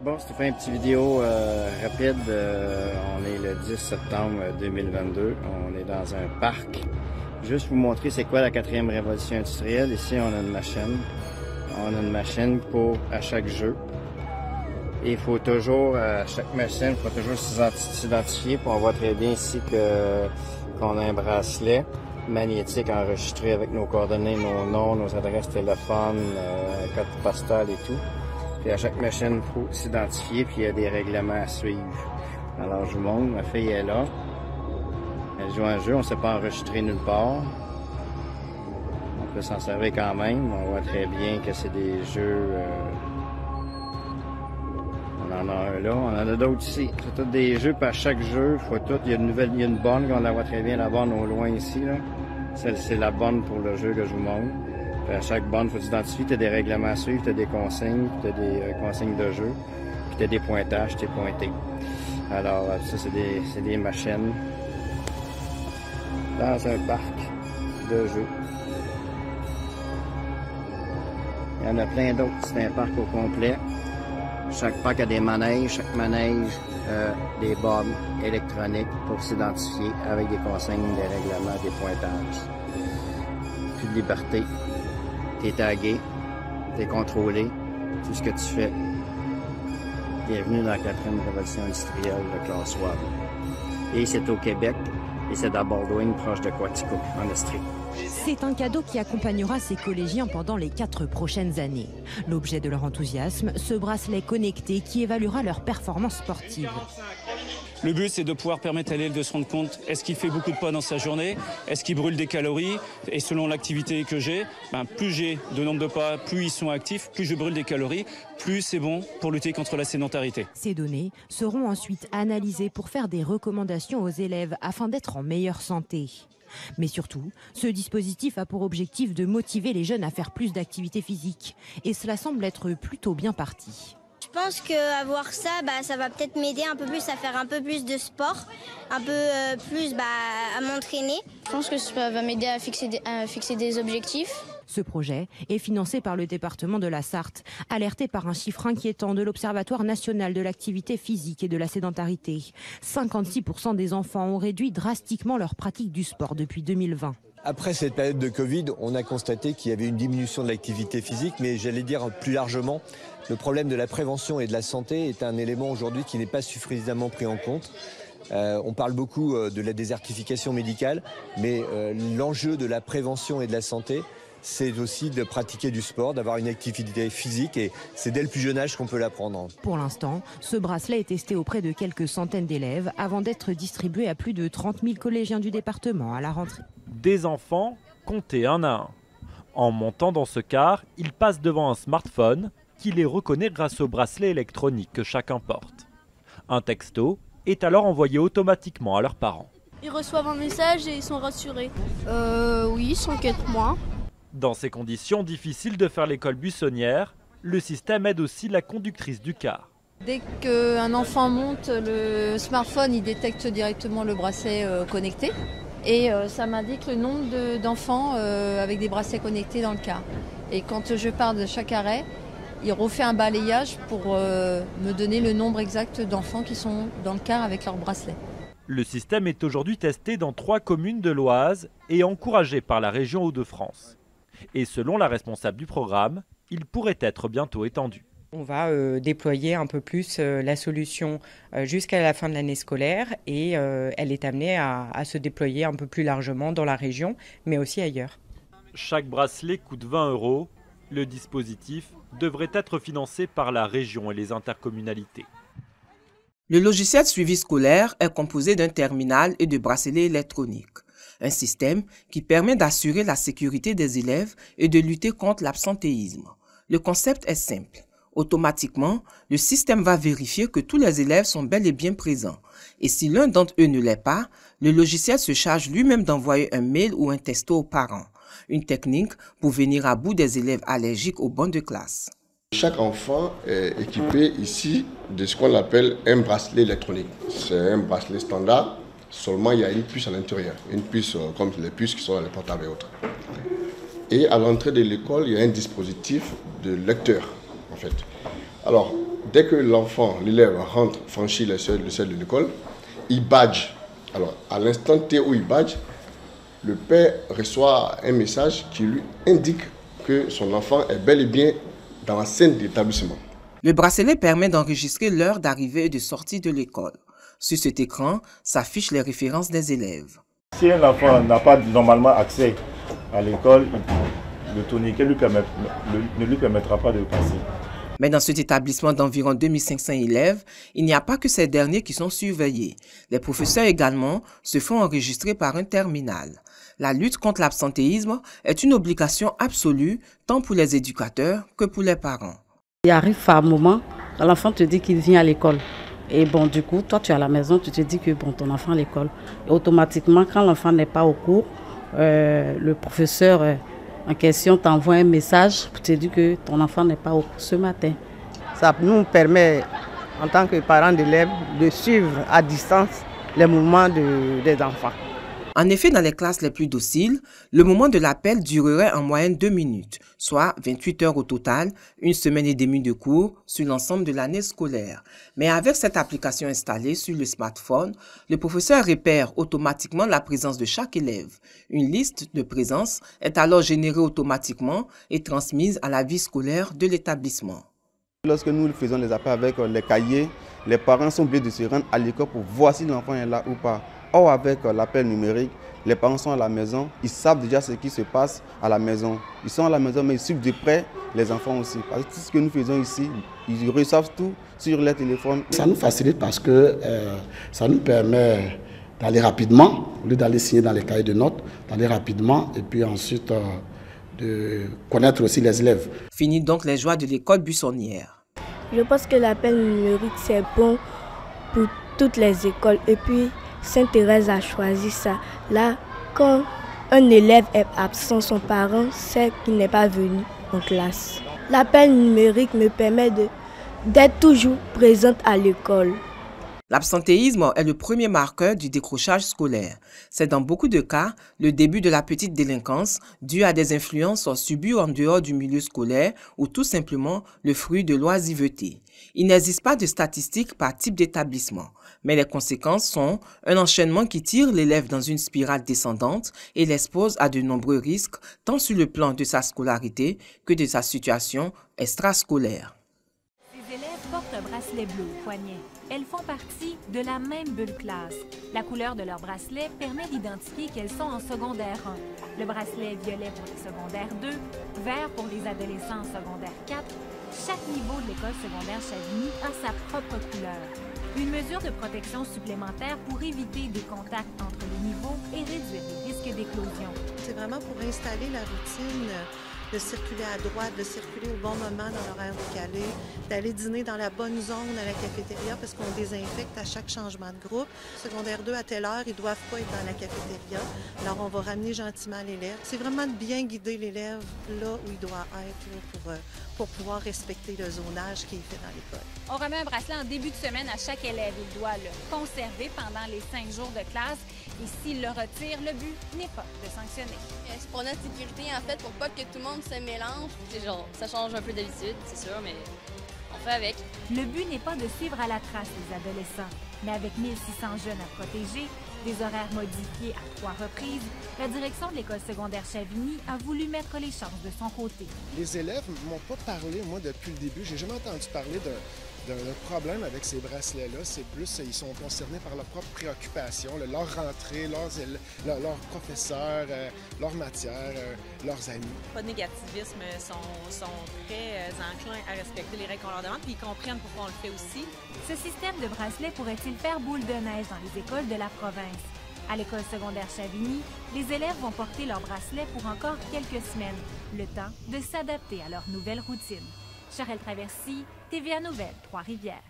Bon, c'est fait une petite vidéo rapide. On est le 10 septembre 2022. On est dans un parc. Juste vous montrer c'est quoi la 4e révolution industrielle. Ici, on a une machine. On a une machine pour à chaque jeu. Et il faut toujours, à chaque machine, il faut toujours s'identifier. On voit très bien ici qu'on a un bracelet magnétique enregistré avec nos coordonnées, nos noms, nos adresses téléphones, code postal et tout. Puis à chaque machine, il faut s'identifier, puis il y a des règlements à suivre. Alors je vous montre, ma fille est là. Elle joue un jeu, on ne s'est pas enregistré nulle part. On peut s'en servir quand même. On voit très bien que c'est des jeux... On en a un là, on en a d'autres ici. C'est tous des jeux, puis à chaque jeu, faut tout. Il y a une borne, on la voit très bien, la borne au loin ici. Là. C'est la borne pour le jeu que je vous montre. Puis à chaque borne, il faut t'identifier, tu as des règlements à suivre, tu as des consignes, tu as des consignes de jeu, puis tu as des pointages, tu es pointé. Alors, ça, c'est des machines dans un parc de jeux. Il y en a plein d'autres, c'est un parc au complet. Chaque parc a des manèges, chaque manège des bornes électroniques pour s'identifier avec des consignes, des règlements, des pointages. Plus de liberté. T'es tagué, t'es contrôlé, tout ce que tu fais. Bienvenue dans la 4e révolution industrielle de Klaus Schwab. Et c'est au Québec, et c'est à Baldwin, proche de Quatico, en Estrie. C'est un cadeau qui accompagnera ces collégiens pendant les 4 prochaines années. L'objet de leur enthousiasme, ce bracelet connecté qui évaluera leur performance sportive. Le but, c'est de pouvoir permettre à l'élève de se rendre compte, est-ce qu'il fait beaucoup de pas dans sa journée, est-ce qu'il brûle des calories, et selon l'activité que j'ai, plus j'ai de nombre de pas, plus ils sont actifs, plus je brûle des calories, plus c'est bon pour lutter contre la sédentarité. Ces données seront ensuite analysées pour faire des recommandations aux élèves afin d'être en meilleure santé. Mais surtout, ce dispositif a pour objectif de motiver les jeunes à faire plus d'activité physique. Et cela semble être plutôt bien parti. Je pense qu'avoir ça, ça va peut-être m'aider un peu plus à faire un peu plus de sport, un peu plus à m'entraîner. Je pense que ça va m'aider à fixer des objectifs. Ce projet est financé par le département de la Sarthe, alerté par un chiffre inquiétant de l'Observatoire national de l'activité physique et de la sédentarité. 56% des enfants ont réduit drastiquement leur pratique du sport depuis 2020. Après cette période de Covid, on a constaté qu'il y avait une diminution de l'activité physique, mais j'allais dire plus largement, le problème de la prévention et de la santé est un élément aujourd'hui qui n'est pas suffisamment pris en compte. On parle beaucoup de la désertification médicale, mais l'enjeu de la prévention et de la santé, c'est aussi de pratiquer du sport, d'avoir une activité physique, et c'est dès le plus jeune âge qu'on peut l'apprendre. Pour l'instant, ce bracelet est testé auprès de quelques centaines d'élèves avant d'être distribué à plus de 30 000 collégiens du département à la rentrée. Des enfants comptés un à un. En montant dans ce car, ils passent devant un smartphone qui les reconnaît grâce au bracelet électronique que chacun porte. Un texto est alors envoyé automatiquement à leurs parents. Ils reçoivent un message et ils sont rassurés. Oui, ils s'inquiètent moins. Dans ces conditions difficiles de faire l'école buissonnière, le système aide aussi la conductrice du car. Dès qu'un enfant monte, le smartphone il détecte directement le bracelet connecté et ça m'indique le nombre d'enfants avec des bracelets connectés dans le car. Et quand je pars de chaque arrêt, il refait un balayage pour me donner le nombre exact d'enfants qui sont dans le car avec leur bracelet. Le système est aujourd'hui testé dans 3 communes de l'Oise et encouragé par la région Hauts-de-France. Et selon la responsable du programme, il pourrait être bientôt étendu. On va déployer un peu plus la solution jusqu'à la fin de l'année scolaire et elle est amenée à se déployer un peu plus largement dans la région, mais aussi ailleurs. Chaque bracelet coûte 20 €. Le dispositif devrait être financé par la région et les intercommunalités. Le logiciel suivi scolaire est composé d'un terminal et de bracelets électroniques. Un système qui permet d'assurer la sécurité des élèves et de lutter contre l'absentéisme. Le concept est simple. Automatiquement, le système va vérifier que tous les élèves sont bel et bien présents. Et si l'un d'entre eux ne l'est pas, le logiciel se charge lui-même d'envoyer un mail ou un texto aux parents. Une technique pour venir à bout des élèves allergiques aux bancs de classe. Chaque enfant est équipé ici de ce qu'on appelle un bracelet électronique. C'est un bracelet standard, seulement il y a une puce à l'intérieur. Une puce comme les puces qui sont dans les portables et autres. Et à l'entrée de l'école, il y a un dispositif de lecteur, en fait. Alors, dès que l'enfant, l'élève rentre, franchit le seuil de l'école, il badge. Alors, à l'instant T où il badge, le père reçoit un message qui lui indique que son enfant est bel et bien dans la scène d'établissement. Le bracelet permet d'enregistrer l'heure d'arrivée et de sortie de l'école. Sur cet écran s'affichent les références des élèves. Si un enfant n'a pas normalement accès à l'école, le tourniquet ne lui permettra pas de passer. Mais dans cet établissement d'environ 2500 élèves, il n'y a pas que ces derniers qui sont surveillés. Les professeurs également se font enregistrer par un terminal. La lutte contre l'absentéisme est une obligation absolue tant pour les éducateurs que pour les parents. Il arrive par moment, l'enfant te dit qu'il vient à l'école. Et bon, du coup, toi, tu es à la maison, tu te dis que bon, ton enfant à l'école. Et automatiquement, quand l'enfant n'est pas au cours, le professeur en question t'envoie un message pour te dire que ton enfant n'est pas au cours ce matin. Ça nous permet, en tant que parents d'élèves, de suivre à distance les mouvements des enfants. En effet, dans les classes les plus dociles, le moment de l'appel durerait en moyenne 2 minutes, soit 28 heures au total, une semaine et demie de cours sur l'ensemble de l'année scolaire. Mais avec cette application installée sur le smartphone, le professeur repère automatiquement la présence de chaque élève. Une liste de présence est alors générée automatiquement et transmise à la vie scolaire de l'établissement. Lorsque nous faisons les appels avec les cahiers, les parents sont obligés de se rendre à l'école pour voir si l'enfant est là ou pas. Or, avec l'appel numérique, les parents sont à la maison, ils savent déjà ce qui se passe à la maison. Ils sont à la maison, mais ils suivent de près les enfants aussi. Parce que tout ce que nous faisons ici, ils reçoivent tout sur les téléphones. Ça nous facilite parce que ça nous permet d'aller rapidement, au lieu d'aller signer dans les cahiers de notes, d'aller rapidement et puis ensuite de connaître aussi les élèves. Fini donc les joies de l'école buissonnière. Je pense que l'appel numérique, c'est bon pour toutes les écoles. Et puis, Sainte-Thérèse a choisi ça. Là, quand un élève est absent, son parent sait qu'il n'est pas venu en classe. L'appel numérique me permet d'être toujours présente à l'école. L'absentéisme est le premier marqueur du décrochage scolaire. C'est dans beaucoup de cas le début de la petite délinquance due à des influences subies en dehors du milieu scolaire ou tout simplement le fruit de l'oisiveté. Il n'existe pas de statistiques par type d'établissement, mais les conséquences sont un enchaînement qui tire l'élève dans une spirale descendante et l'expose à de nombreux risques, tant sur le plan de sa scolarité que de sa situation extrascolaire. Ces élèves portent un bracelet bleu au poignet. Elles font partie de la même bulle classe. La couleur de leur bracelet permet d'identifier qu'elles sont en secondaire 1. Le bracelet est violet pour les secondaires 2, vert pour les adolescents en secondaire 4. Chaque niveau de l'école secondaire Chavigny a sa propre couleur. Une mesure de protection supplémentaire pour éviter des contacts entre les niveaux et réduire les risques d'éclosion. C'est vraiment pour installer la routine de circuler à droite, de circuler au bon moment dans l'horaire décalé, d'aller dîner dans la bonne zone à la cafétéria parce qu'on désinfecte à chaque changement de groupe. Secondaire 2, à telle heure, ils ne doivent pas être dans la cafétéria. Alors, on va ramener gentiment l'élève. C'est vraiment de bien guider l'élève là où il doit être là, pour pouvoir respecter le zonage qui est fait dans l'école. On remet un bracelet en début de semaine à chaque élève. Il doit le conserver pendant les 5 jours de classe. Et s'il le retire, le but n'est pas de sanctionner. C'est pour notre sécurité, en fait, pour pas que tout le monde se mélange. C'est genre, ça change un peu d'habitude, c'est sûr, mais on fait avec. Le but n'est pas de suivre à la trace les adolescents, mais avec 1600 jeunes à protéger, des horaires modifiés à 3 reprises, la direction de l'école secondaire Chavigny a voulu mettre les chances de son côté. Les élèves ne m'ont pas parlé, moi, depuis le début. J'ai jamais entendu parler d'un problème avec ces bracelets-là. C'est plus, ils sont concernés par leurs propres préoccupations, leur rentrée, leurs professeurs, leurs matières, leurs amis. Pas de négativisme, sont très enclins à respecter les règles qu'on leur demande, puis ils comprennent pourquoi on le fait aussi. Ce système de bracelet pourrait-il faire boule de neige dans les écoles de la province? À l'école secondaire Chavigny, les élèves vont porter leur bracelet pour encore quelques semaines, le temps de s'adapter à leur nouvelle routine. Charelle Traversy, TVA Nouvelles, Trois-Rivières.